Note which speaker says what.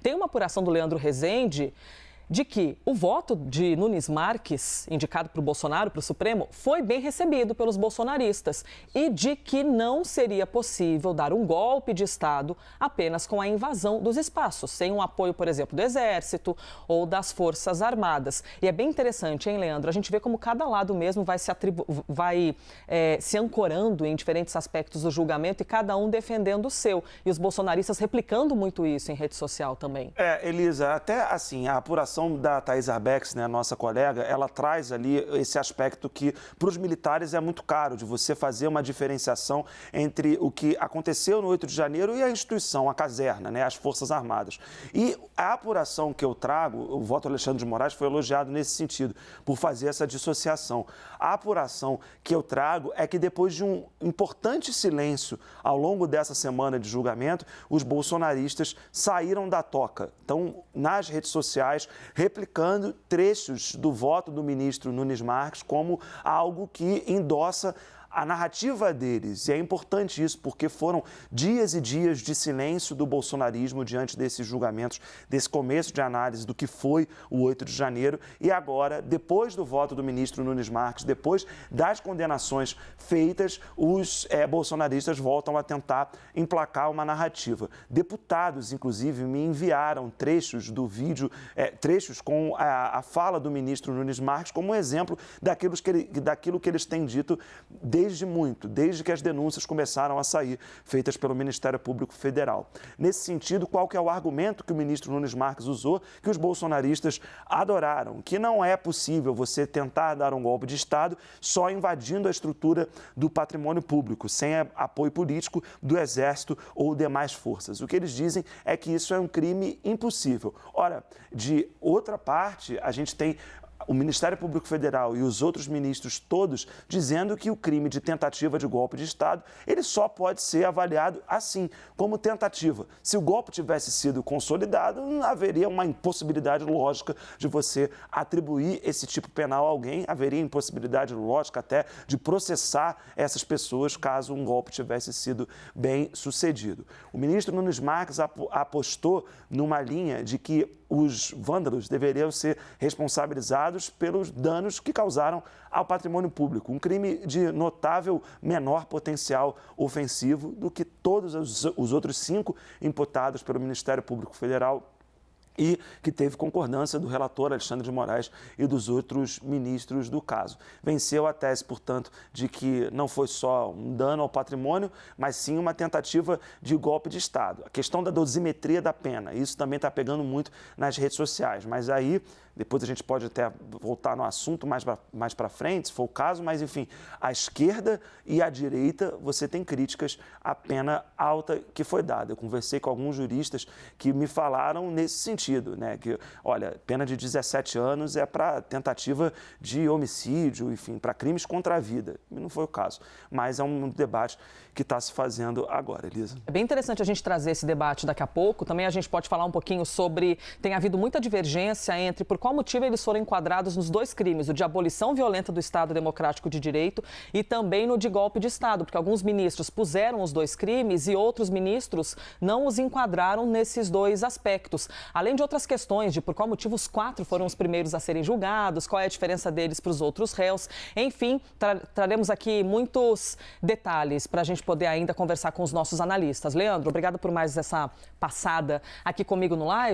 Speaker 1: Tem uma apuração do Leandro Rezende de que o voto de Nunes Marques, indicado para o Bolsonaro, para o Supremo, foi bem recebido pelos bolsonaristas e de que não seria possível dar um golpe de Estado apenas com a invasão dos espaços, sem um apoio, por exemplo, do Exército ou das Forças Armadas. E é bem interessante, hein, Leandro? A gente vê como cada lado mesmo vai se ancorando em diferentes aspectos do julgamento e cada um defendendo o seu. E os bolsonaristas replicando muito isso em rede social também.
Speaker 2: Elisa, até assim, a apuração da Thaís Arbex, né, nossa colega, ela traz ali esse aspecto que para os militares é muito caro, de você fazer uma diferenciação entre o que aconteceu no 8 de janeiro e a instituição, a caserna, né, as Forças Armadas. E a apuração que eu trago, o voto Alexandre de Moraes foi elogiado nesse sentido, por fazer essa dissociação. A apuração que eu trago é que depois de um importante silêncio ao longo dessa semana de julgamento, os bolsonaristas saíram da toca. Então, nas redes sociais, replicando trechos do voto do ministro Nunes Marques como algo que endossa a narrativa deles. E é importante isso, porque foram dias e dias de silêncio do bolsonarismo diante desses julgamentos, desse começo de análise do que foi o 8 de janeiro. E agora, depois do voto do ministro Nunes Marques, depois das condenações feitas, os bolsonaristas voltam a tentar emplacar uma narrativa. Deputados, inclusive, me enviaram trechos do vídeo, trechos com a fala do ministro Nunes Marques como um exemplo daquilo que eles têm dito desde que as denúncias começaram a sair, feitas pelo Ministério Público Federal. Nesse sentido, qual que é o argumento que o ministro Nunes Marques usou, que os bolsonaristas adoraram? Que não é possível você tentar dar um golpe de Estado só invadindo a estrutura do patrimônio público, sem apoio político do Exército ou demais forças. O que eles dizem é que isso é um crime impossível. Ora, de outra parte, a gente tem o Ministério Público Federal e os outros ministros todos dizendo que o crime de tentativa de golpe de Estado, ele só pode ser avaliado assim, como tentativa. Se o golpe tivesse sido consolidado, haveria uma impossibilidade lógica de você atribuir esse tipo penal a alguém, haveria impossibilidade lógica até de processar essas pessoas caso um golpe tivesse sido bem sucedido. O ministro Nunes Marques apostou numa linha de que os vândalos deveriam ser responsabilizados pelos danos que causaram ao patrimônio público. Um crime de notável menor potencial ofensivo do que todos os outros 5 imputados pelo Ministério Público Federal e que teve concordância do relator Alexandre de Moraes e dos outros ministros do caso. Venceu a tese, portanto, de que não foi só um dano ao patrimônio, mas sim uma tentativa de golpe de Estado. A questão da dosimetria da pena, isso também está pegando muito nas redes sociais, mas aí depois a gente pode até voltar no assunto mais para frente, se for o caso, mas enfim, a esquerda e a direita, você tem críticas à pena alta que foi dada. Eu conversei com alguns juristas que me falaram nesse sentido, né? Que, olha, pena de 17 anos é para tentativa de homicídio, enfim, para crimes contra a vida. E não foi o caso, mas é um debate que está se fazendo agora, Elisa.
Speaker 1: É bem interessante a gente trazer esse debate daqui a pouco. Também a gente pode falar um pouquinho sobre... Tem havido muita divergência entre por qual motivo eles foram enquadrados nos 2 crimes, o de abolição violenta do Estado Democrático de Direito e também no de golpe de Estado, porque alguns ministros puseram os 2 crimes e outros ministros não os enquadraram nesses 2 aspectos. Além de outras questões de por qual motivo os 4 foram os primeiros a serem julgados, qual é a diferença deles para os outros réus. Enfim, traremos aqui muitos detalhes para a gente poder ainda conversar com os nossos analistas. Leandro, obrigado por mais essa passada aqui comigo no Live.